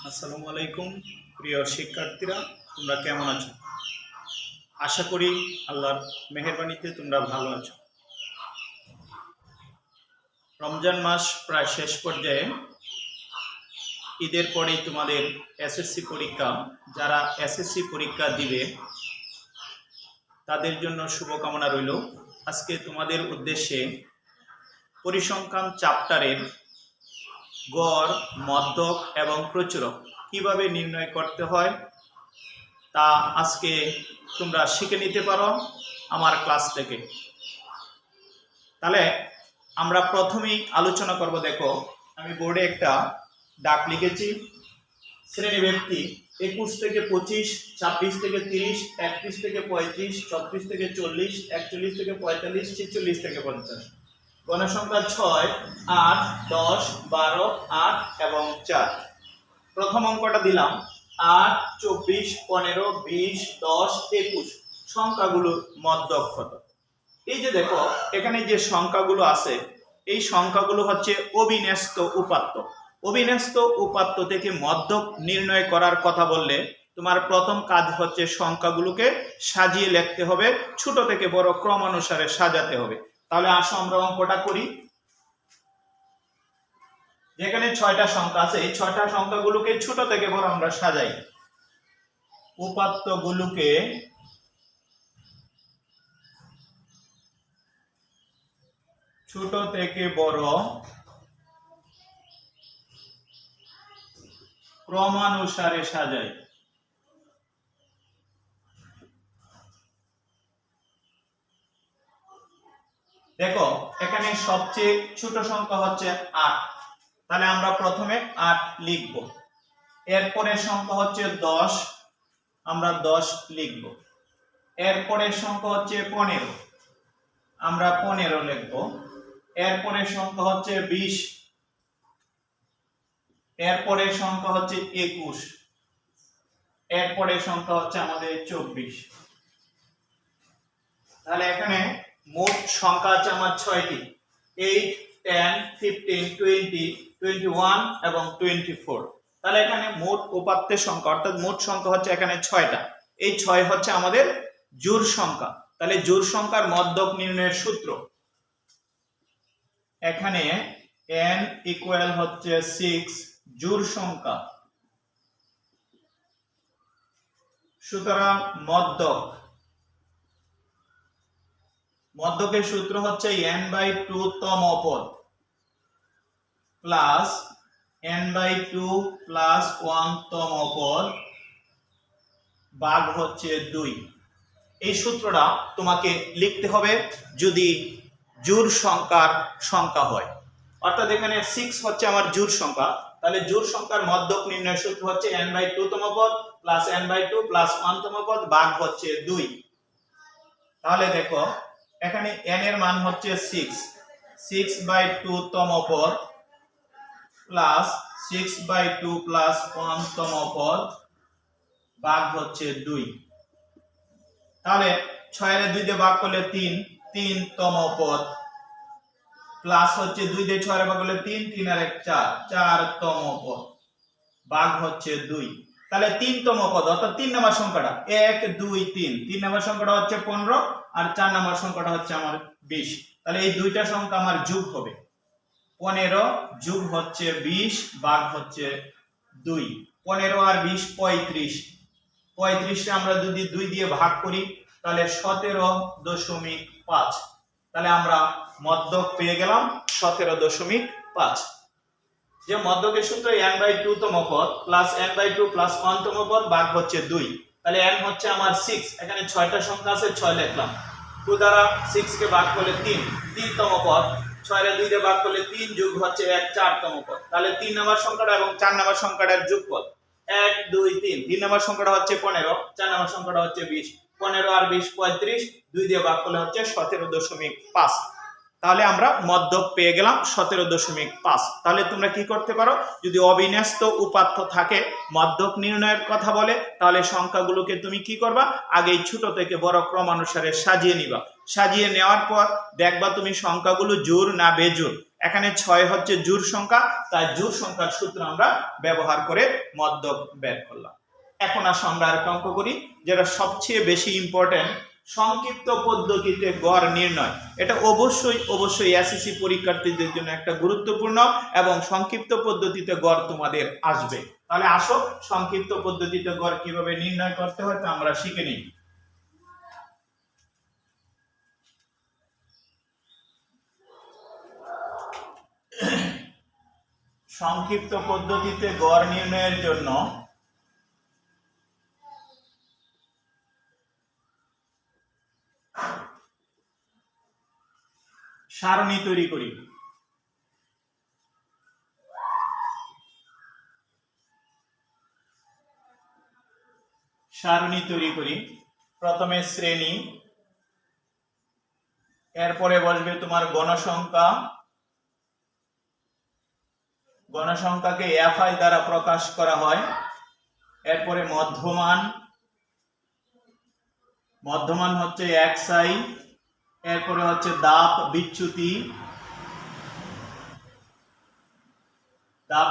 আসসালামু আলাইকুম প্রিয় শিক্ষার্থীরা, তোমরা কেমন আছো? আশা করি আল্লাহর মেহেরবানিতে তোমরা ভালো আছো। রমজান মাস প্রায় শেষ পর্যায়ে, ঈদের পরেই তোমাদের এসএসসি পরীক্ষা। যারা এসএসসি পরীক্ষা দিবে তাদের জন্য শুভকামনা রইল। আজকে তোমাদের উদ্দেশ্যে পরিসংখ্যান চ্যাপ্টারের গড়, মধ্যক এবং প্রচুরক কিভাবে নির্ণয় করতে হয় তা আজকে তোমরা শিখে নিতে পারো আমার ক্লাস থেকে। তাহলে আমরা প্রথমেই আলোচনা করব। দেখো, আমি বোর্ডে একটা ডাক লিখেছি। শ্রেণী ব্যক্তি 21 থেকে 25, 26 থেকে 30, 31 থেকে 35, 36 থেকে 40, 41 থেকে 45, 46 থেকে 50। গণসংখ্যা 6, 8, 10, 12, 8 এবং 4। প্রথম অঙ্কটা দিলাম 8, 24, 15, 20, 10, 21। সংখ্যাগুলোর মধ্যক কত? এই যে দেখো, এখানে যে সংখ্যাগুলো আছে এই সংখ্যাগুলো হচ্ছে অবিন্যস্ত উপাত্ত। অবিন্যস্ত উপাত্ত থেকে মধ্যক নির্ণয় করার কথা বললে তোমার প্রথম কাজ হচ্ছে সংখ্যাগুলোকে সাজিয়ে লিখতে হবে, ছোট থেকে বড় ক্রমানুসারে সাজাতে হবে। তাহলে আসো আমরা অঙ্কটা করি। যেখানে 6টা সংখ্যা আছে, এই 6টা সংখ্যাগুলোকে ছোট থেকে বড় আমরা সাজাই। উপাত্তগুলোকে ছোট থেকে বড় ক্রমানুসারে সাজাই। দেখো, এখানে সবচেয়ে ছোট সংখ্যা হচ্ছে 8। তাহলে আমরা প্রথমে 8 লিখব। এরপরের সংখ্যা হচ্ছে 10, আমরা 10 লিখব। এরপরের সংখ্যা হচ্ছে 15, আমরা 15 লিখব। এরপরের সংখ্যা হচ্ছে 20, এরপরের সংখ্যা হচ্ছে 21, এরপরের সংখ্যা হচ্ছে আমাদের 24। তাহলে এখানে মোট সংখ্যা আছে আমার 6টি: 8, 10, 15, 20, 21 এবং 24। তাহলে এখানে মোট উপাত্তের সংখ্যা অর্থাৎ মোট সংখ্যা হচ্ছে এখানে 6টা। এই 6 হচ্ছে আমাদের জোড় সংখ্যা। তাহলে জোড় সংখ্যার মধ্যক নির্ণয়ের সূত্র, এখানে n ইকুয়াল হচ্ছে 6 জোড় সংখ্যা, সুতরাং মধ্যকের সূত্র হচ্ছে n/2 তম পদ প্লাস n/2 প্লাস 1 তম পদ ভাগ হচ্ছে 2। এই সূত্রটা তোমাকে লিখতে হবে যদি জোড় সংখ্যার সংখ্যা হয়। অর্থাৎ এখানে 6 হচ্ছে আমার জোড় সংখ্যা, তাহলে জোড় সংখ্যার মধ্যক নির্ণয়ের সূত্র হচ্ছে n/2 তম পদ প্লাস n/2 প্লাস 1 তম পদ ভাগ হচ্ছে 2। তাহলে দেখো, এখানে n এর মান হচ্ছে 6, 6/2 তম পদ প্লাস 6/2 প্লাস 1 তম পদ ভাগ হচ্ছে 2। তাহলে 6 এর 2 দিয়ে ভাগ করলে 3, 3 তম পদ প্লাস হচ্ছে 2 দিয়ে 6 এর ভাগ করলে 3, 3 আর 1 4, 4 তম পদ ভাগ হচ্ছে 2। তাহলে 3 তম পদ অর্থাৎ 3 নম্বর সংখ্যাটা 1 2 3, 3 নম্বর সংখ্যাটা হচ্ছে 15 আর 4 নম্বর সংখ্যাটা হচ্ছে আমার 20। তাহলে এই দুইটা সংখ্যা আমার যোগ হবে। 15 যোগ হচ্ছে 20 ভাগ হচ্ছে 2। 15 আর 20 35, 35 কে আমরা যদি 2 দিয়ে ভাগ করি তাহলে 17.5। তাহলে আমরা মধ্যক পেয়ে গেলাম 17.5। যে মধ্যকের সূত্র n/2 তম পদ প্লাস n/2 প্লাস 1 তম পদ ভাগ হচ্ছে 2। তাহলে n হচ্ছে আমার 6, এখানে 6টা সংখ্যা আছে 6 লিখলাম। 2 দ্বারা 6 কে ভাগ করলে 3, 3 তম পদ। 6 এর 2 দিয়ে ভাগ করলে 3 যোগ হচ্ছে 1 4 তম পদ। তাহলে 3 নম্বর সংখ্যাটা এবং 4 নম্বর সংখ্যাটার যোগফল 1 2 3, 3 নম্বর সংখ্যাটা হচ্ছে 15, 4 নম্বর সংখ্যাটা হচ্ছে 20। 15 আর 20 35, 2 দিয়ে ভাগ করলে হচ্ছে 17.5। তাহলে আমরা মধ্যক পেয়ে গেলাম 17.5। তাহলে তোমরা কি করতে পারো, যদি অবিন্যস্ত উপাত্ত থাকে মধ্যক নির্ণয়ের কথা বলে, তাহলে সংখ্যাগুলোকে তুমি কি করবা, আগেই ছোট থেকে বড় ক্রমানুসারে সাজিয়ে নিবা। সাজিয়ে নেওয়ার পর দেখবা তুমি সংখ্যাগুলো জোড় না বেজোড়। এখানে 6 হচ্ছে জোড় সংখ্যা, তাই জোড় সংখ্যার সূত্র আমরা ব্যবহার করে মধ্যক বের করলাম। এখন আসো আমরা আরেকটা অঙ্ক করি, যেটা সবচেয়ে বেশি ইম্পর্টেন্ট, সংক্ষিপ্ত পদ্ধতিতে গড় নির্ণয়। এটা অবশ্যই এসএসসি পরীক্ষার্থীদের জন্য একটা গুরুত্বপূর্ণ, এবং সংক্ষিপ্ত পদ্ধতিতে গড় তোমাদের আসবে। তাহলে আসো সংক্ষিপ্ত পদ্ধতিতে গড় কিভাবে নির্ণয় করতে হয় তা আমরা শিখে নিই। সংক্ষিপ্ত পদ্ধতিতে গড় নির্ণয়ের জন্য সারণী তৈরি করি। প্রথমে শ্রেণী, এরপরে বসবে তোমার গণসংখ্যা, গণসংখ্যাকে এফআই দ্বারা প্রকাশ করা হয়। এরপরে মধ্যমান হচ্ছে এক্সআই। এরপরে হচ্ছে দাব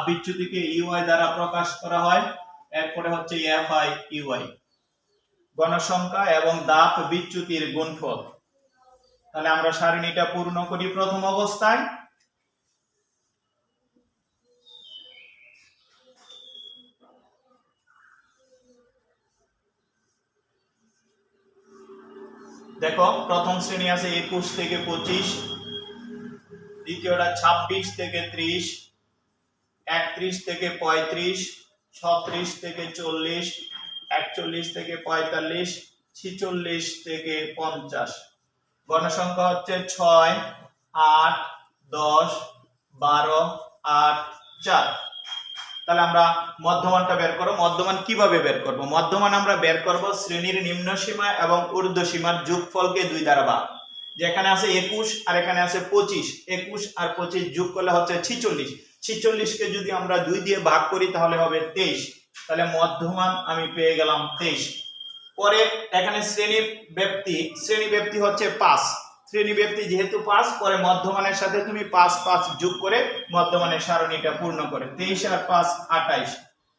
বিচ্যুতিকে ইউআই দ্বারা প্রকাশ করা হয়। এরপরে হচ্ছে এফআই ইউআই, গণসংখ্যা এবং দাব বিচ্যুতির গুণফল। তাহলে আমরা সারণীটা পূর্ণ করি। প্রথম অবস্থায় দেখো, প্রথম শ্রেণী আছে 21 থেকে 25, দ্বিতীয়টা 26 থেকে 30, 31 থেকে 35, 36 থেকে 40, 41 থেকে 45, 46 থেকে 50। গণসংখ্যা হচ্ছে 6, 8, 10, 12, 8, 4। তাহলে আমরা মধ্যমানটা বের করব। মধ্যমান কিভাবে বের করব? মধ্যমান আমরা বের করব শ্রেণীর নিম্ন সীমা এবং ঊর্ধ্ব সীমার যোগফলকে 2 দ্বারা ভাগ। যেখানে আছে 21 আর এখানে আছে 25, 21 আর 25 যোগ করলে হচ্ছে 46। 46 কে যদি আমরা 2 দিয়ে ভাগ করি তাহলে হবে 23। তাহলে মধ্যমান আমি পেয়ে গেলাম 23। পরে এখানে শ্রেণী ব্যক্তি হচ্ছে 5। শ্রেণী ব্যক্তি যেহেতু 5, পরে মধ্যমানের সাথে তুমি 5 5 যোগ করে মধ্যমানের সারণীটা পূর্ণ করে। 23 আর 5 28,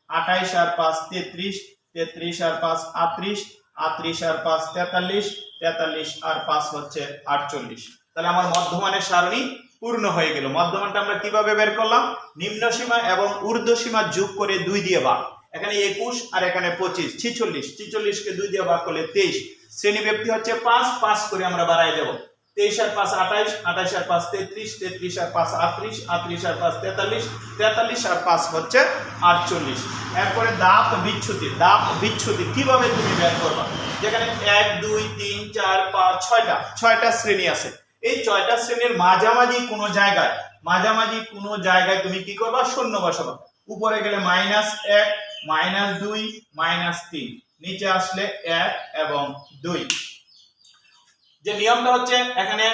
28 আর 5 33, 33 আর 5 38, 38 আর 5 43, 43 আর 5 হচ্ছে 48। তাহলে আমার মধ্যমানের সারণী পূর্ণ হয়ে গেল। মধ্যমানটা আমরা কিভাবে বের করলাম? নিম্ন সীমা এবং ঊর্ধ্ব সীমা যোগ করে 2 দিয়ে ভাগ। এখানে 21 আর এখানে 25, 46 কে 2 দিয়ে ভাগ করলে 23। শ্রেণী ব্যক্তি হচ্ছে 5, 5 করে আমরা বাড়ায় দেব। 23 আর 5 28, 28 আর 5 33, 33 আর 5 38, 38 আর 5 43, 43 আর 5 হচ্ছে 48। এরপরে দাব বিচ্যুতি কিভাবে তুমি বের করবে? যেখানে 1 2 3 4 5 6টা শ্রেণী আছে। এই 6টা শ্রেণীর মাঝামাঝি কোনো জায়গায় তুমি কি করবা? শূন্য বসাবা। উপরে গেলে -1, -2, -3, নিচে আসলে 1 এবং 2। যে নিয়মটা হচ্ছে, এখানে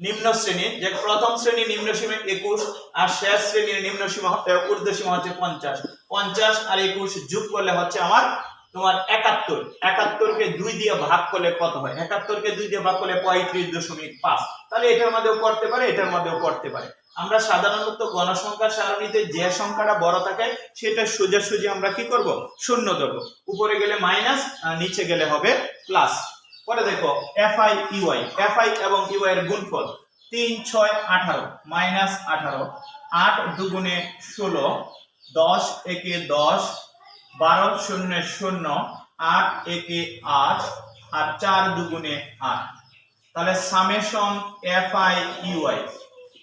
নিম্ন শ্রেণী, যে প্রথম শ্রেণী নিম্ন সীমা 21 আর শেষ শ্রেণীর নিম্ন সীমা ঊর্ধ্ব সীমা হচ্ছে 50। 50 আর 21 যোগ করলে হচ্ছে আমার তোমার 71। 71 কে 2 দিয়ে ভাগ করলে কত হয়? 71 কে 2 দিয়ে ভাগ করলে 35.5। তাহলে এটার মধ্যেও করতে পারে, এটার মধ্যেও করতে পারে। আমরা সাধারণত গণসংখ্যার সারণীতে যে সংখ্যাটা বড় থাকে সেটা সোজাসুজি আমরা কি করব? শূন্য দেব। উপরে গেলে মাইনাস আর নিচে গেলে হবে প্লাস। পরে দেখো এফআই এবং ইউআই এর গুণফল 3 6 18 -18, 8 দুগুণে 16, 10 একে 10, 12 শূন্যে 0, 8 একে 8 আর 4 দুগুণে 8। তাহলে সামেশন এফআই ইউআই,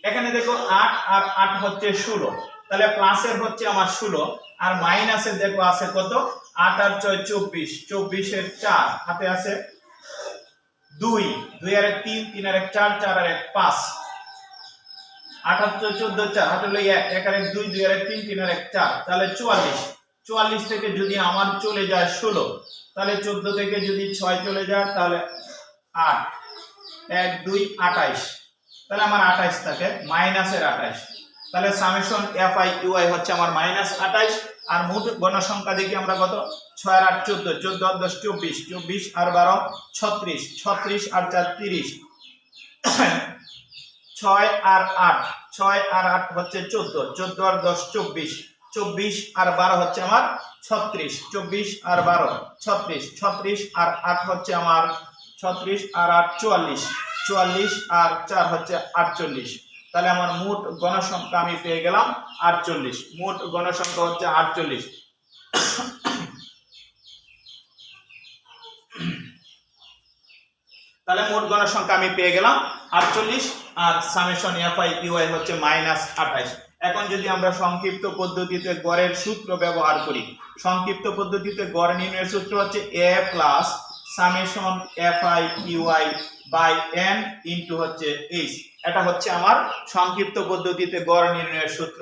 এখানে দেখো 8 আর 8 হচ্ছে 16। তাহলে প্লাসের হচ্ছে আমার 16 আর মাইনাসের দেখো আছে কত? 8 আর 6 24, 24 এর 4 হাতে আছে 2, 2 আর 1 3, 3 আর 1 4, 4 আর 1 5, 8 আর 14 4 হাতে হলো 1, 1 আর 1 2, 2 আর 1 3, 3 আর 1 4, তাহলে 44। 44 থেকে যদি আমার চলে যায় 16, তাহলে 14 থেকে যদি 6 চলে যায় তাহলে 8, 1 2 28, তাহলে আমার 28 থাকে, মাইনাসের 28, তাহলে summation F I U I হচ্ছে আমার -28। আর মোট গণসংখ্যা দেখি আমরা কত, 6 আর 8 14, 14 আর 10 24, 24 আর 12 36, 36 আর 4 30, 6 আর 8, 6 আর 8 হচ্ছে 14, 14 আর 10 24, 24 আর 12 হচ্ছে আমার 36, 24 আর 12 36, 36 আর 8 হচ্ছে আমার 36 আর 8 44, 44 আর 4 হচ্ছে 48। তাহলে আমার মোট গণসংখ্যা আমি পেয়ে গেলাম 48। মোট গণসংখ্যা হচ্ছে 48। তাহলে মোট গণসংখ্যা আমি পেয়ে গেলাম 48 আর summation F I U I হচ্ছে -28। এখন যদি আমরা সংক্ষিপ্ত পদ্ধতিতে গড়ের সূত্র ব্যবহার করি, সংক্ষিপ্ত পদ্ধতিতে গড় নির্ণয়ের সূত্র হচ্ছে a plus summation F I U i by n into হচ্ছে h। এটা হচ্ছে আমার সংক্ষিপ্ত পদ্ধতিতে গড় নির্ণয়ের সূত্র।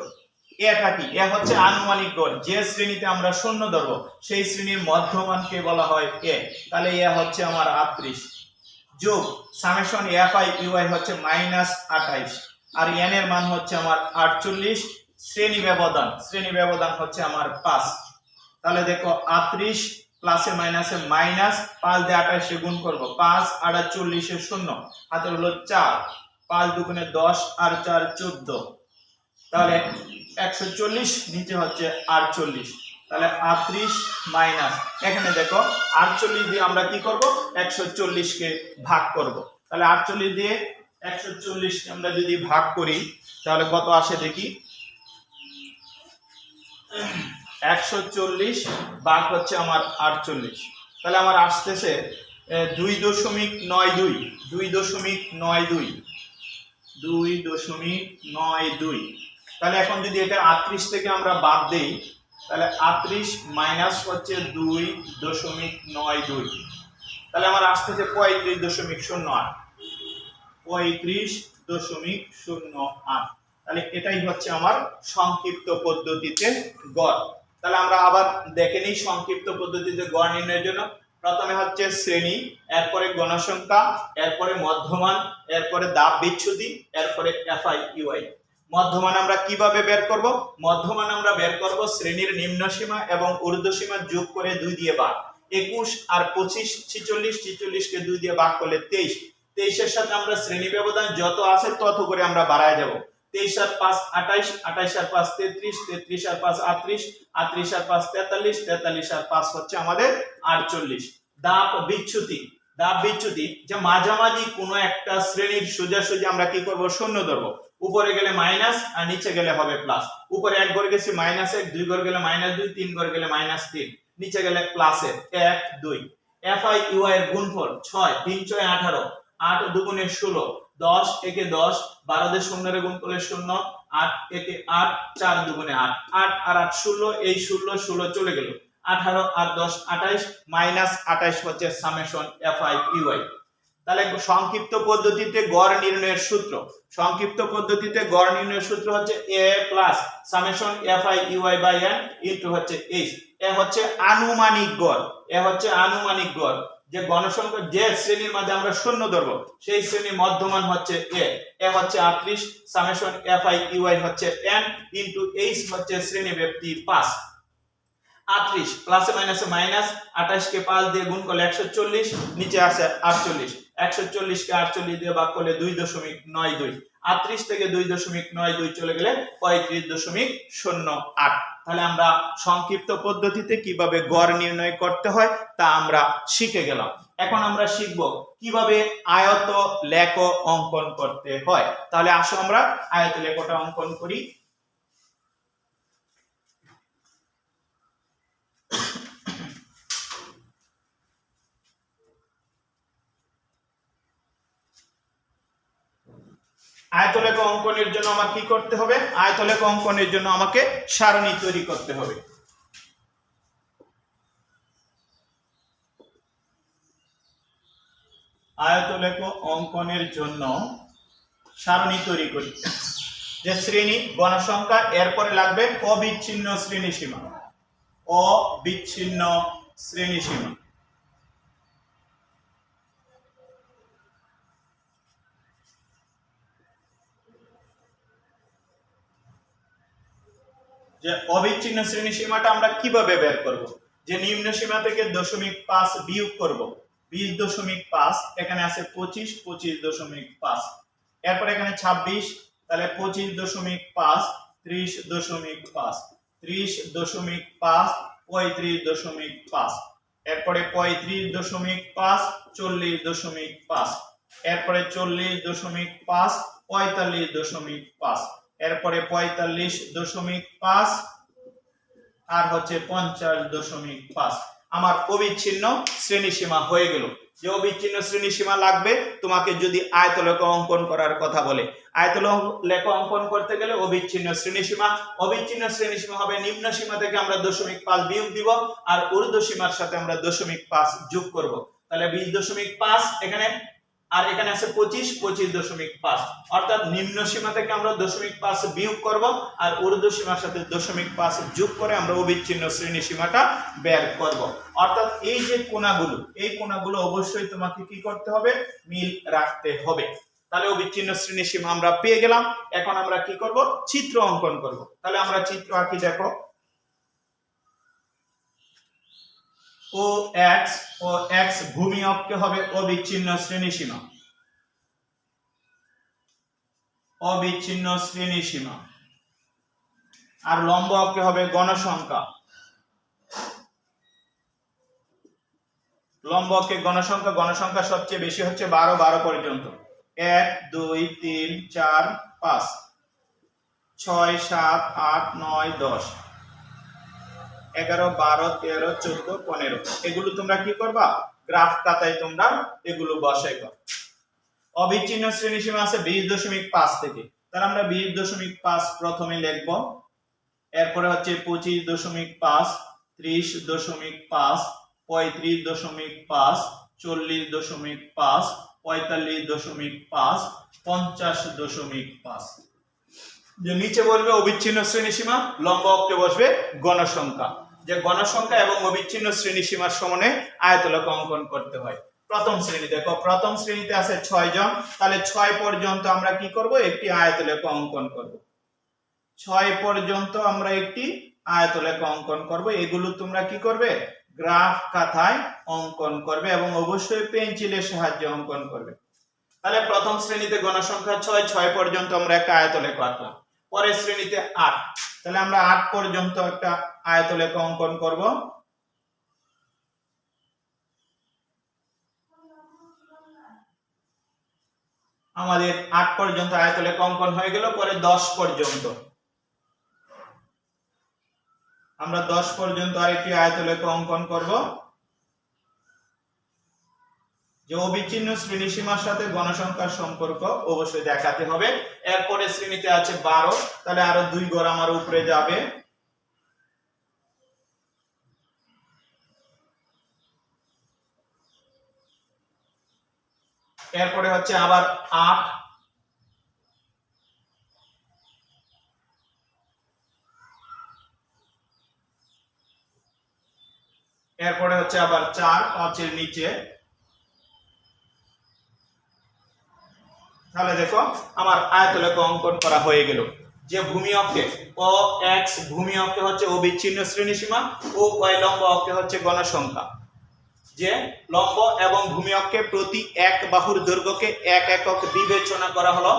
এটা কি? এ হচ্ছে আনুমানিক গড়। যে শ্রেণীতে আমরা শূন্য ধরব সেই শ্রেণীর মধ্যমানকে বলা হয় এ। তাহলে এ হচ্ছে আমার 38 যোগ summation F I U I হচ্ছে -28 আর n এর মান হচ্ছে আমার 48। শ্রেণী ব্যবধান হচ্ছে আমার 5। তাহলে দেখো 38 প্লাসে মাইনাসে মাইনাস, 5 দিয়ে 28 গুণ করব, 5 আর 40 এর 0, হাতে হলো 4, 5 দুগুণে 10 আর 4 14, তাহলে 140, নিচে হচ্ছে 48। তাহলে 38 মাইনাস, এখানে দেখো 48 দিয়ে আমরা কি করব, 140 কে ভাগ করব। তাহলে 48 দিয়ে 140 কে আমরা যদি ভাগ করি তাহলে কত আসে দেখি, 140 ভাগ হচ্ছে আমার 48। তাহলে আমার আসতেছে 2.92, 2.92। তাহলে এখন যদি এটা 38 থেকে আমরা বাদ দেই তাহলে 38 মাইনাস হচ্ছে 2.92, তাহলে আমার আসতেছে 35.08, 35.08। তাহলে এটাই হচ্ছে আমার সংক্ষিপ্ত পদ্ধতিতে গড়। তাহলে আমরা আবার দেখে নিই সংক্ষিপ্ত পদ্ধতিতে গড় নির্ণয়ের জন্য। প্রথমে হচ্ছে শ্রেণী, এরপরে গণসংখ্যা, এরপরে মধ্যমান, এরপরে দাব বিচ্যুতি, এরপরে এফ আই ইউ আই। মধ্যমান আমরা কিভাবে বের করব? মধ্যমান আমরা বের করব শ্রেণীর নিম্ন সীমা এবং ঊর্ধ্ব সীমা যোগ করে 2 দিয়ে ভাগ। 21 আর 25 46, 46 কে 2 দিয়ে ভাগ করলে 23, 23 এর সাথে আমরা শ্রেণী ব্যবধান যত আছে তত করে আমরা বাড়ায় যাব। 23 আর 5 28, 28 আর 5 33, 33 আর 5 38, 38 আর 5 43, 43 আর 5 হচ্ছে আমাদের 48। দাব বিচ্যুতি যে মাঝামাঝি কোনো একটা শ্রেণীর সোজাসুজি আমরা কি করব, শূন্য ধরব। উপরে গেলে মাইনাস আর নিচে গেলে হবে প্লাস। উপরে এক ঘর গেছে -1, 2 ঘর গেলে -2, 3 ঘর গেলে -3, নিচে গেলে প্লাসের 1 2। এফ আই ইউ আই এর গুণফল 6, 3 6 18, 8 দুগুণে 16, 10 একে 10, 12 দিয়ে 0 রে গুণ করলে 0, 8 একে 8, 4 দুগুণে 8, 8 আর 8 16, এই 16 চলে গেল, 18 আর 10 28, -28 হচ্ছে summation F I U i. তাহলে সংক্ষিপ্ত পদ্ধতিতে গড় নির্ণয়ের সূত্র, হচ্ছে a plus summation F I U i by n into হচ্ছে h। এ হচ্ছে আনুমানিক গড়। যে গণসংখ্যা যে শ্রেণীর মাঝে আমরা শূন্য ধরব সেই শ্রেণীর মধ্যমান হচ্ছে এ হচ্ছে 38, summation F I U I হচ্ছে n ইনটু h হচ্ছে শ্রেণী ব্যাপ্তি 5। 38 প্লাসে মাইনাসে মাইনাস, 28 কে 5 দিয়ে গুণ করলে 140, নিচে আসে 48, 140 কে 48 দিয়ে ভাগ করলে 2.92, 38 থেকে 2.92 চলে গেলে 35.08। তাহলে আমরা সংক্ষিপ্ত পদ্ধতিতে কিভাবে গড় নির্ণয় করতে হয় তা আমরা শিখে গেলাম। এখন আমরা শিখব কিভাবে আয়ত লেখ অঙ্কন করতে হয়। তাহলে আসো আমরা আয়ত লেখটা অঙ্কন করি। আয়তলেখ অঙ্কনের জন্য আমার কি করতে হবে? আয়তলেখ অঙ্কনের জন্য আমাকে সারণী তৈরি করতে হবে। আয়তলেখ অঙ্কনের জন্য সারণী তৈরি করি। যে শ্রেণী গণসংখ্যা, এরপরে লাগবে অবিচ্ছিন্ন শ্রেণীসীমা। যে অবিচ্ছিন্ন শ্রেণীসীমাটা আমরা কিভাবে বের করব, যে নিম্ন সীমা থেকে 0.5 বিয়োগ করব, 20.5, এখানে আছে 25, 25.5, এরপর এখানে 26, তাহলে 25.5, 30.5, 30.5, 35.5, এরপরে 35.5, 40.5, এরপরে 40.5, 45.5, এরপরে 45.5 আর হচ্ছে 50.5। আমার অবিচ্ছিন্ন শ্রেণীসীমা হয়ে গেল। যে অবিচ্ছিন্ন শ্রেণীসীমা লাগবে তোমাকে যদি আয়তলেখ অঙ্কন করার কথা বলে, আয়তলেখ অঙ্কন করতে গেলে অবিচ্ছিন্ন শ্রেণীসীমা হবে নিম্ন সীমা থেকে আমরা 0.5 বিয়োগ দিব আর ঊর্ধ্ব সীমার সাথে আমরা 0.5 যোগ করব, তাহলে 20.5 এখানে, আর এখানে আছে 25, 25.5, অর্থাৎ নিম্ন সীমা থেকে আমরা 0.5 বিয়োগ করব আর ঊর্ধ্ব সীমার সাথে 0.5 যোগ করে আমরা অবিচ্ছিন্ন শ্রেণী সীমাটা বের করব। অর্থাৎ এই যে কোণাগুলো, এই কোণাগুলো অবশ্যই তোমাকে কি করতে হবে, মিল রাখতে হবে। তাহলে অবিচ্ছিন্ন শ্রেণী সীমা আমরা পেয়ে গেলাম। এখন আমরা কি করব, চিত্র অঙ্কন করব। তাহলে আমরা চিত্র আঁকি, দেখো ও এক্স ভূমি অক্ষে হবে অবিচ্ছিন্ন শ্রেণীসীমা, আর লম্ব অক্ষে হবে গণসংখ্যা, লম্ব অক্ষে গণসংখ্যা সবচেয়ে বেশি হচ্ছে 12 পর্যন্ত, 1 2 3 4 5 6 7 8 9 10 11 12 13 14 15। এগুলো তোমরা কি করবা, গ্রাফ খাতায় তোমরা এগুলো বসাইবা। অবিচ্ছিন্ন শ্রেণীসীমা আছে 20.5 থেকে, তাহলে আমরা 20.5 প্রথমে লিখব, এরপরে হচ্ছে 25.5, 30.5, 35.5, 40.5, 45.5, 50.5। যে নিচে বলবে অবিচ্ছিন্ন শ্রেণীসীমা, লম্ব অক্ষে বসবে গণসংখ্যা, যে গণসংখ্যা এবং অবিচ্ছিন্ন শ্রেণীসীমার সমানে আয়তলেখ অঙ্কন করতে হয়। প্রথম শ্রেণী দেখো, প্রথম শ্রেণীতে আছে 6 জন, তাহলে 6 পর্যন্ত আমরা কি করব, একটি আয়তলেখ অঙ্কন করব। 6 পর্যন্ত আমরা একটি আয়তলেখ অঙ্কন করব। এগুলো তোমরা কি করবে, গ্রাফ খাতায় অঙ্কন করবে এবং অবশ্যই পেন্সিলের সাহায্যে অঙ্কন করবে। তাহলে প্রথম শ্রেণীতে গণসংখ্যা 6 পর্যন্ত আমরা একটা আয়তলেখ আঁকলাম। পরের শ্রেণীতে 8, তাহলে আমরা 8 পর্যন্ত একটা আয়তলেখ অঙ্কন করব। আমাদের 8 পর্যন্ত আয়তলেখ অঙ্কন হয়ে গেল। পরে 10 পর্যন্ত আমরা 10 পর্যন্ত আরেকটি আয়তলেখ অঙ্কন করব। যে অবিচ্ছিন্ন শ্রেণীসীমার সাথে গণসংখ্যার সম্পর্ক অবশ্যই দেখাতে হবে। এরপরে শ্রেণীতে আছে 12, তাহলে আরো 2 ঘর আমার উপরে যাবে। এরপরে হচ্ছে আবার 8, এরপরে হচ্ছে আবার 4 5-এর নিচে। তাহলে দেখো আমার আয়তলেখ অঙ্কন করা হয়ে গেল। যে ভূমি অক্ষে ও এক্স ভূমি অক্ষে হচ্ছে অবিচ্ছিন্ন শ্রেণীসীমা, ও ওয়াই লম্ব অক্ষে হচ্ছে গণসংখ্যা। যে লম্ব এবং ভূমি অক্ষে প্রতি এক বাহুর দৈর্ঘ্যকে 1 একক বিবেচনা করা হলো।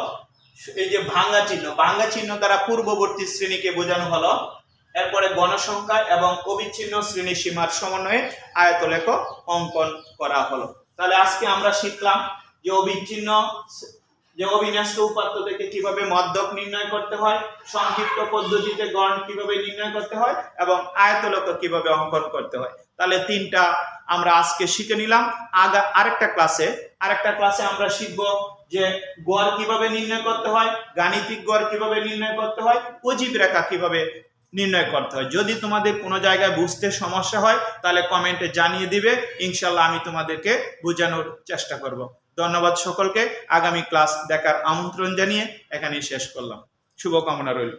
এই যে ভাঙা চিহ্ন দ্বারা পূর্ববর্তী শ্রেণীকে বোঝানো হলো। এরপরে গণসংখ্যা এবং অবিচ্ছিন্ন শ্রেণীসীমার সমন্বয়ে আয়তলেখ অঙ্কন করা হলো। তাহলে আজকে আমরা শিখলাম যে অবিন্যস্ত উপাত্ত থেকে কিভাবে মধ্যক নির্ণয় করতে হয়, সংক্ষিপ্ত পদ্ধতিতে গড় কিভাবে নির্ণয় করতে হয় এবং আয়তলেখ কিভাবে অঙ্কন করতে হয়। তাহলে 3টা আমরা আজকে শিখে নিলাম। আরেকটা ক্লাসে আমরা শিখব যে গড় কিভাবে নির্ণয় করতে হয়, গাণিতিক গড় কিভাবে নির্ণয় করতে হয়, অজীব রেখা কিভাবে নির্ণয় করতে হয়। যদি তোমাদের কোনো জায়গায় বুঝতে সমস্যা হয় তাহলে কমেন্টে জানিয়ে দিবে, ইনশাআল্লাহ আমি তোমাদেরকে বোঝানোর চেষ্টা করব। ধন্যবাদ সকলকে। আগামী ক্লাস দেখার আমন্ত্রণ জানিয়ে এখানেই শেষ করলাম। শুভকামনা রইল।